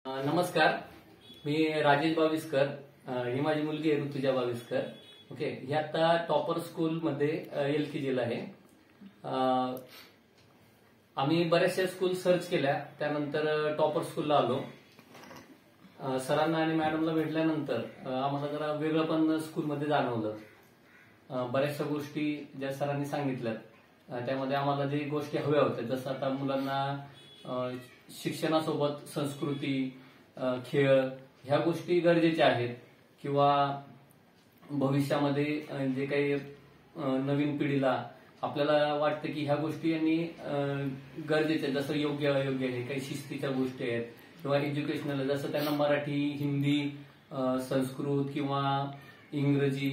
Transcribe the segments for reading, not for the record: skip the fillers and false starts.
नमस्कार, मी राजेश बाविस्कर. ही माझी मुलगी आहे ऋतुजा बाविस्कर. ओके, ही आता टॉपर स्कूल मध्ये LKG ला आहे. आम्ही बऱ्याचशा स्कूल सर्च केल्या, त्यानंतर टॉपर स्कूलला आलो. सरांना आणि मॅडमला भेटल्यानंतर आम्हाला जरा वेगळं पण स्कूलमध्ये जाणवलं. बऱ्याचशा गोष्टी ज्या सरांनी सांगितल्यात त्यामध्ये आम्हाला जे गोष्टी हव्या होत्या, जसं आता मुलांना शिक्षणासोबत संस्कृती, खेळ ह्या गोष्टी गरजेच्या आहेत, किंवा भविष्यामध्ये जे काही नवीन पिढीला आपल्याला वाटतं की ह्या गोष्टी यांनी गरजेच्या, जसं योग्य अयोग्य आहे, काही शिस्तीच्या गोष्टी आहेत, किंवा एज्युकेशनल जसं त्यांना मराठी, हिंदी, संस्कृत किंवा इंग्रजी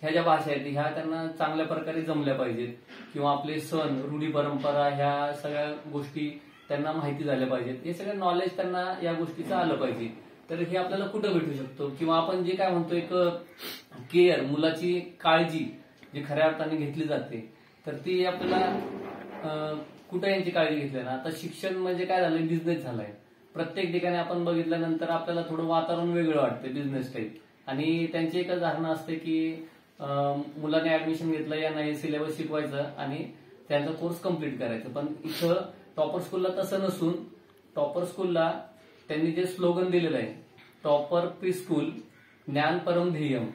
ह्या ज्या भाषा आहेत ह्या त्यांना चांगल्या प्रकारे जमल्या पाहिजेत, किंवा आपले सण, रूढी, परंपरा ह्या सगळ्या गोष्टी त्यांना माहिती झाल्या पाहिजेत. हे सगळं नॉलेज त्यांना या गोष्टीचं आलं पाहिजे. तर हे आपल्याला कुठं भेटू शकतो, किंवा आपण जे काय म्हणतो एक केअर, मुलाची काळजी जी खऱ्या अर्थाने घेतली जाते, तर ती आपल्याला कुठं यांची काळजी घेतली ना. आता शिक्षण म्हणजे काय झालंय, बिझनेस झालाय. प्रत्येक ठिकाणी आपण बघितल्यानंतर आपल्याला थोडं वातावरण वेगळं वाटतं, बिझनेस टाईप. आणि त्यांची एकच धारणा असते की मुलाने ऍडमिशन घेतलं या नाही, सिलेबस शिकवायचं आणि त्यांचा कोर्स कम्प्लीट करायचा. पण इथं टॉपर स्कूलला तसं नसून, टॉपर स्कूलला त्यांनी जे स्लोगन दिलेलं आहे, टॉपर प्री स्कूल ज्ञान परम ध्येयम,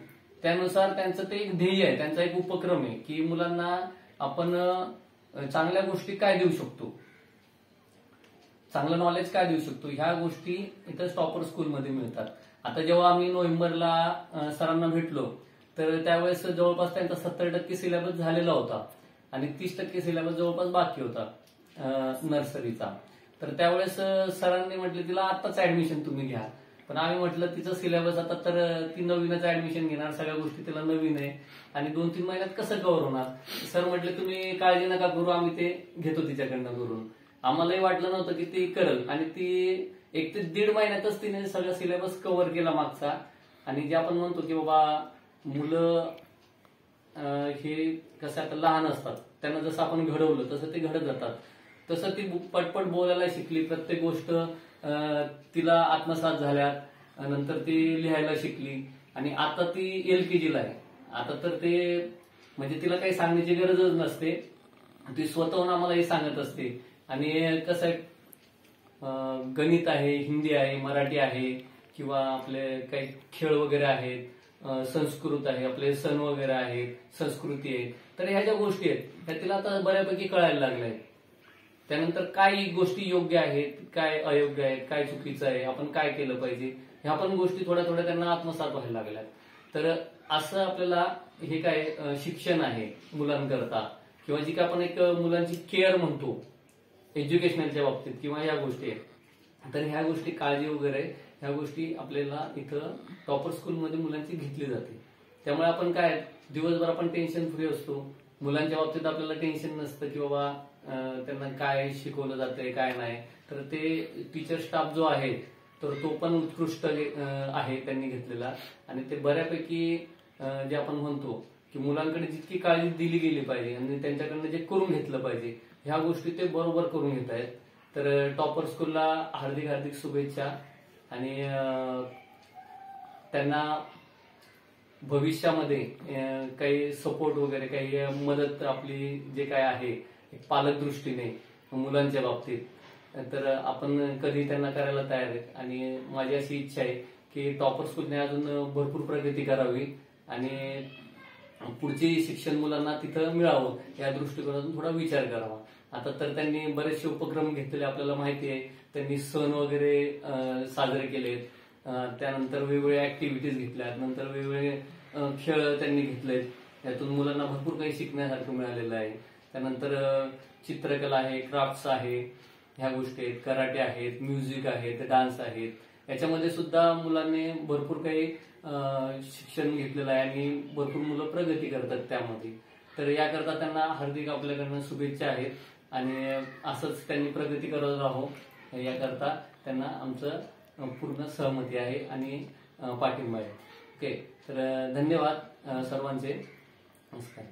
त्यानुसार त्यांचं ते एक ध्येय आहे, त्यांचा एक उपक्रम आहे की मुलांना आपण चांगल्या गोष्टी काय देऊ शकतो, चांगलं नॉलेज काय देऊ शकतो, ह्या गोष्टी इथं टॉपर स्कूलमध्ये मिळतात. आता जेव्हा आम्ही नोव्हेंबरला सरांना भेटलो, तर त्यावेळेस जवळपास त्यांचा 70% सिलेबस झालेला होता आणि 30% सिलेबस जवळपास बाकी होता नर्सरीचा. तर त्यावेळेस सरांनी म्हटलं तिला आत्ताच ऍडमिशन तुम्ही घ्या. पण आम्ही म्हटलं तिचं सिलेबस आता, तर ती नवीनच ऍडमिशन घेणार, सगळ्या गोष्टी तिला नवीन आहे आणि 2-3 महिन्यात कसं कव्हर होणार. सर म्हटले तुम्ही काळजी नका करू, आम्ही ते घेतो तिच्याकडनं करून. आम्हालाही वाटलं नव्हतं की ती करेल, आणि ती 1 ते 1.5 महिन्यातच तिने सगळा सिलेबस कव्हर केला मागचा. आणि जे आपण म्हणतो की बाबा मुलं हे कसं आता लहान असतात, त्यांना जसं आपण घडवलं तसं ते घडत जातात. तसं ती पटपट बोलायला शिकली, प्रत्येक गोष्ट तिला आत्मसात झाल्या, नंतर ती लिहायला शिकली आणि आता ती LKG ला आहे. आता तर ते म्हणजे तिला काही सांगण्याची गरजच नसते, ती स्वतःहून आम्हाला हे सांगत असते. आणि कसं आहे, गणित आहे, हिंदी आहे, मराठी आहे, किंवा आपले काही खेळ वगैरे आहेत, संस्कृत आहे, आपले सण वगैरे आहेत, संस्कृती आहे. तर ह्या ज्या गोष्टी आहेत त्या तिला आता बऱ्यापैकी कळायला लागल्या आहेत. त्यानंतर काय गोष्टी योग्य आहेत, काय अयोग्य आहेत, काय चुकीचं आहे, आपण काय केलं पाहिजे, ह्या पण गोष्टी थोड्या थोड्या त्यांना आत्मसात व्हायला लागल्यात. तर असं आपल्याला हे काय शिक्षण आहे मुलांकरता, किंवा जी काय आपण एक मुलांची केअर म्हणतो एज्युकेशनलच्या बाबतीत, किंवा या गोष्टी आहेत. तर ह्या गोष्टी काळजी वगैरे ह्या गोष्टी आपल्याला इथं टॉपर स्कूलमध्ये मुलांची घेतली जाते. त्यामुळे आपण काय दिवसभर आपण टेन्शन फ्री असतो. मुलांच्या बाबतीत आपल्याला टेन्शन नसतं की बाबा त्यांना काय शिकवलं जातंय काय नाही. तर ते टीचर स्टाफ जो आहे तर तो पण उत्कृष्ट आहे त्यांनी घेतलेला. आणि ते बऱ्यापैकी जे आपण म्हणतो की मुलांकडे जितकी काळजी दिली गेली पाहिजे आणि त्यांच्याकडनं जे करून घेतलं पाहिजे ह्या गोष्टी ते बरोबर करून घेत आहेत. तर टॉपर स्कूलला हार्दिक हार्दिक शुभेच्छा. आणि त्यांना भविष्यामध्ये काही सपोर्ट वगैरे, काही मदत आपली जे काय आहे पालक दृष्टीने मुलांच्या बाबतीत, तर आपण कधी त्यांना करायला तयार आहेत. आणि माझी अशी इच्छा आहे की टॉपर स्कूलने अजून भरपूर प्रगती करावी आणि पुढचे शिक्षण मुलांना तिथं मिळावं या दृष्टिकोनातून थोडा विचार करावा. आता तर त्यांनी बरेचसे उपक्रम घेतलेले आपल्याला माहिती आहे. त्यांनी सण वगैरे साजरे केलेत, त्यानंतर वेगवेगळ्या ऍक्टिव्हिटीज घेतल्यात, नंतर वेगवेगळे खेळ त्यांनी घेतलेत. त्यातून मुलांना भरपूर काही शिकण्यासारखं मिळालेलं आहे. त्यानंतर चित्रकला आहे, क्राफ्ट्स आहे, ह्या गोष्टी आहेत, कराटे आहेत, म्युझिक आहेत, डान्स आहेत. याच्यामध्ये सुद्धा मुलांनी भरपूर काही शिक्षण घेतलेलं आहे आणि भरपूर मुलं प्रगती करतात त्यामध्ये. तर याकरता त्यांना हार्दिक आपल्याकडनं शुभेच्छा आहेत आणि असंच त्यांनी प्रगती करत राहो याकरता त्यांना आमचं पूर्ण सहमती आहे आणि पाठिंबा आहे. ओके, तर धन्यवाद सर्वांचे. नमस्कार.